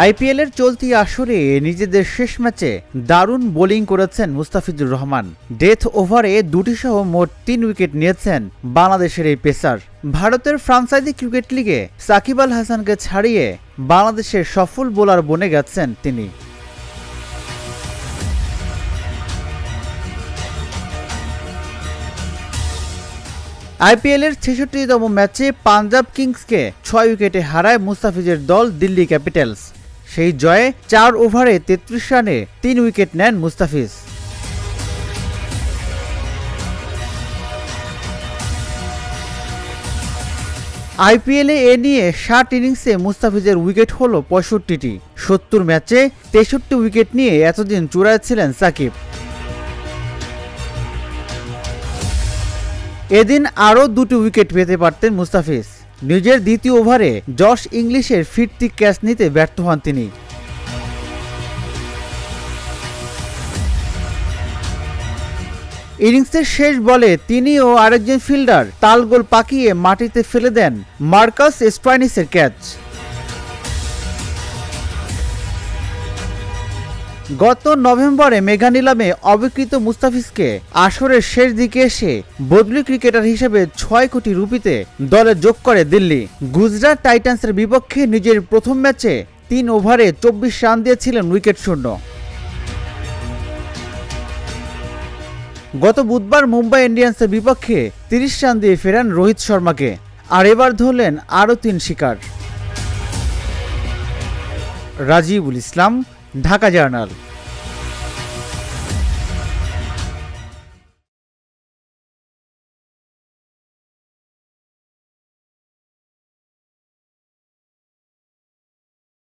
আইপিএলের চলতি আসরে নিজেদের শেষ ম্যাচে দারুণ বোলিং করেছেন মুস্তাফিজুর রহমান। ডেথ ওভারে দুটি সহ মোট 3 উইকেট নিয়েছেন বাংলাদেশের এই পেসার। ভারতের ফ্রাঞ্চাইজি ক্রিকেট লিগে সাকিব আল হাসানকে ছাড়িয়ে বাংলাদেশের সফল বোলার বনে গেছেন তিনি। আইপিএলের ৬৬তম ম্যাচে পাঞ্জাব কিংসকে ৬ উইকেটে হারায় মুস্তাফিজের দল দিল্লি ক্যাপিটালস। সেই জয়ে ৪ ওভারে ৩৩ রানে ৩ উইকেট নেন মুস্তাফিজ। আইপিএলে এ নিয়ে ৬০ ইনিংসে মুস্তাফিজের উইকেট হল ৬৫টি। ৭০ ম্যাচে ৬৩ উইকেট নিয়ে এতদিন চূড়ায় ছিলেন সাকিব। এদিন আরও ২টি উইকেট পেতে পারতেন মুস্তাফিজ। নিজের দ্বিতীয় ওভারে জশ ইংলিশের ফিরতি ক্যাচ নিতে ব্যর্থ হন তিনি। ইনিংসের শেষ বলে তিনি ও আরেকজন ফিল্ডার তালগোল পাকিয়ে মাটিতে ফেলে দেন মার্কাস স্টোয়াইনিসের ক্যাচ। গত নভেম্বরে মেগা নিলামে অবিক্রিত মুস্তাফিজকে আসরের শেষ দিকে এসে বদলি ক্রিকেটার হিসেবে ৬ কোটি রুপিতে দলে যোগ করে দিল্লি। গুজরাট টাইটান্সের বিপক্ষে নিজের প্রথম ম্যাচে ৩ ওভারে ২৪ রান দিয়েছিলেন উইকেট শূন্য। গত বুধবার মুম্বাই ইন্ডিয়ান্সের বিপক্ষে ৩০ রান দিয়ে ফেরান রোহিত শর্মাকে। আর এবার ধরলেন আরও ৩ শিকার। রাজিবুল ইসলাম, ঢাকা জার্নাল।